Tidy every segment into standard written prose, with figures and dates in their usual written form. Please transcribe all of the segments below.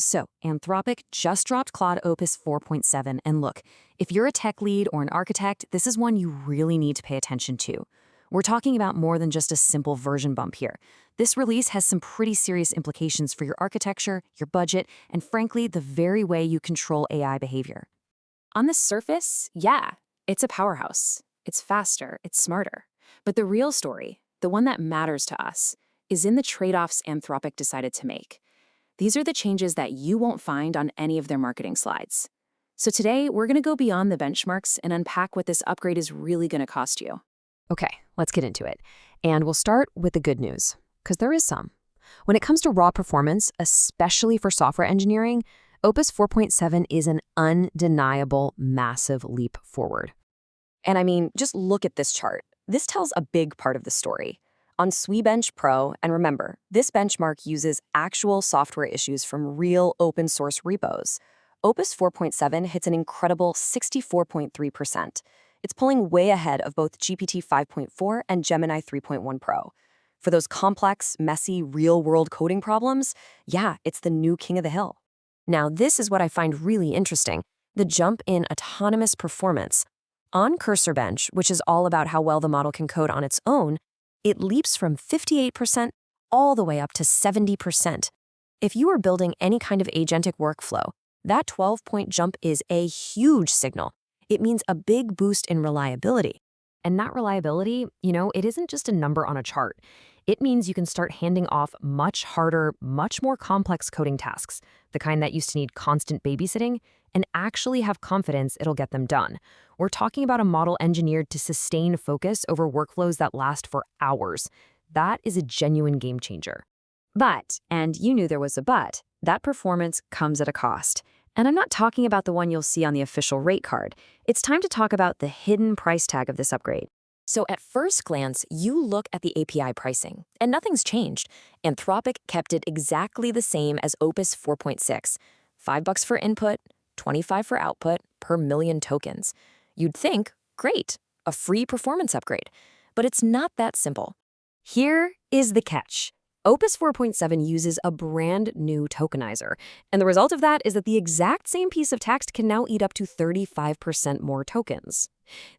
So, Anthropic just dropped Claude Opus 4.7, and look, if you're a tech lead or an architect, this is one you really need to pay attention to. We're talking about more than just a simple version bump here. This release has some pretty serious implications for your architecture, your budget, and frankly, the very way you control AI behavior. On the surface, yeah, it's a powerhouse. It's faster, it's smarter. But the real story, the one that matters to us, is in the trade-offs Anthropic decided to make. These are the changes that you won't find on any of their marketing slides. So today, we're going to go beyond the benchmarks and unpack what this upgrade is really going to cost you. Okay, let's get into it. And we'll start with the good news, because there is some. When it comes to raw performance, especially for software engineering, Opus 4.7 is an undeniable massive leap forward. And I mean, just look at this chart. This tells a big part of the story. On CursorBench Pro, and remember, this benchmark uses actual software issues from real open source repos, Opus 4.7 hits an incredible 64.3%. It's pulling way ahead of both GPT 5.4 and Gemini 3.1 Pro. For those complex, messy, real-world coding problems, yeah, it's the new king of the hill. Now, this is what I find really interesting, the jump in autonomous performance. On CursorBench, which is all about how well the model can code on its own, it leaps from 58% all the way up to 70%. If you are building any kind of agentic workflow, that 12-point jump is a huge signal. It means a big boost in reliability. And that reliability, it isn't just a number on a chart. It means you can start handing off much harder, much more complex coding tasks, the kind that used to need constant babysitting, and actually have confidence it'll get them done. We're talking about a model engineered to sustain focus over workflows that last for hours. That is a genuine game changer. But, and you knew there was a but, that performance comes at a cost. And I'm not talking about the one you'll see on the official rate card. It's time to talk about the hidden price tag of this upgrade. So at first glance, you look at the API pricing, and nothing's changed. Anthropic kept it exactly the same as Opus 4.6. $5 for input, $25 for output per million tokens. You'd think, great, a free performance upgrade. But it's not that simple. Here is the catch. Opus 4.7 uses a brand new tokenizer, and the result of that is that the exact same piece of text can now eat up to 35% more tokens.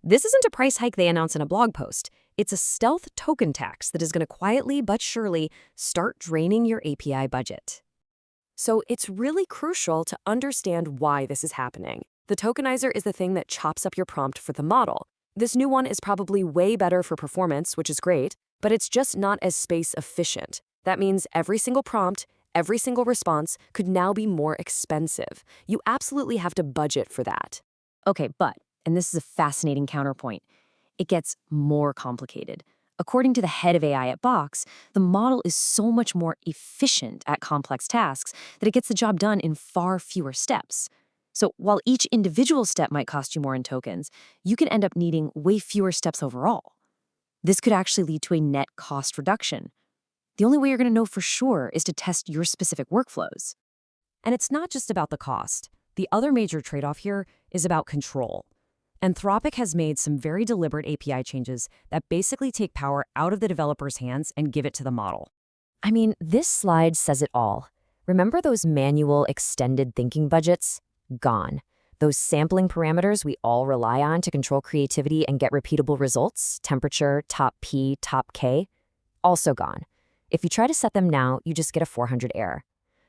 This isn't a price hike they announce in a blog post. It's a stealth token tax that is going to quietly but surely start draining your API budget. So it's really crucial to understand why this is happening. The tokenizer is the thing that chops up your prompt for the model. This new one is probably way better for performance, which is great, but it's just not as space efficient. That means every single prompt, every single response could now be more expensive. You absolutely have to budget for that. Okay, but, and this is a fascinating counterpoint, it gets more complicated. According to the head of AI at Box, the model is so much more efficient at complex tasks that it gets the job done in far fewer steps. So while each individual step might cost you more in tokens, you can end up needing way fewer steps overall. This could actually lead to a net cost reduction. The only way you're going to know for sure is to test your specific workflows. And it's not just about the cost. The other major trade-off here is about control. Anthropic has made some very deliberate API changes that basically take power out of the developer's hands and give it to the model. I mean, this slide says it all. Remember those manual extended thinking budgets? Gone. Those sampling parameters we all rely on to control creativity and get repeatable results, temperature, top P, top K, also gone. If you try to set them now, you just get a 400 error.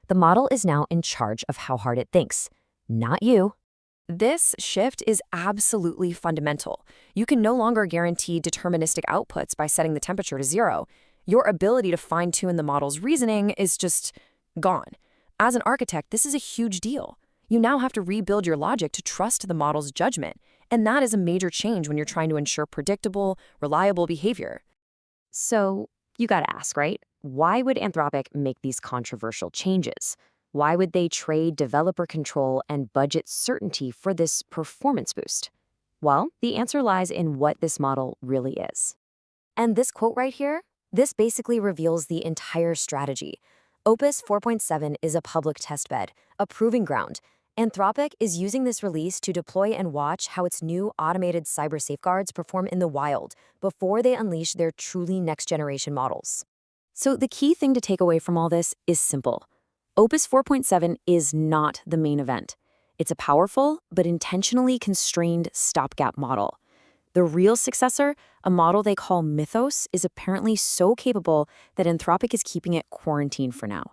The model is now in charge of how hard it thinks, not you. This shift is absolutely fundamental. You can no longer guarantee deterministic outputs by setting the temperature to 0. Your ability to fine-tune the model's reasoning is just gone. As an architect, this is a huge deal. You now have to rebuild your logic to trust the model's judgment, and that is a major change when you're trying to ensure predictable, reliable behavior. So, you gotta ask, right? Why would Anthropic make these controversial changes? Why would they trade developer control and budget certainty for this performance boost? Well, the answer lies in what this model really is. And this quote right here, this basically reveals the entire strategy. Opus 4.7 is a public testbed, a proving ground. Anthropic is using this release to deploy and watch how its new automated cyber safeguards perform in the wild before they unleash their truly next-generation models. So the key thing to take away from all this is simple. Opus 4.7 is not the main event. It's a powerful but intentionally constrained stopgap model. The real successor, a model they call Mythos, is apparently so capable that Anthropic is keeping it quarantined for now.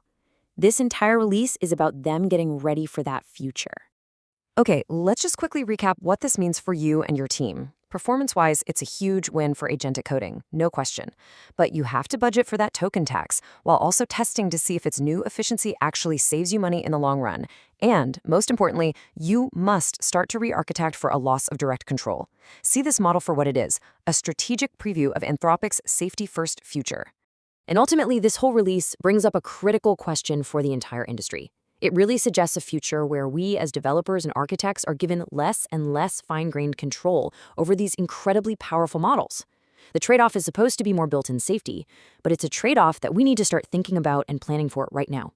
This entire release is about them getting ready for that future. Okay, let's just quickly recap what this means for you and your team. Performance-wise, it's a huge win for agentic coding, no question. But you have to budget for that token tax, while also testing to see if its new efficiency actually saves you money in the long run. And, most importantly, you must start to re-architect for a loss of direct control. See this model for what it is, a strategic preview of Anthropic's safety-first future. And ultimately, this whole release brings up a critical question for the entire industry. It really suggests a future where we as developers and architects are given less and less fine-grained control over these incredibly powerful models. The trade-off is supposed to be more built-in safety, but it's a trade-off that we need to start thinking about and planning for right now.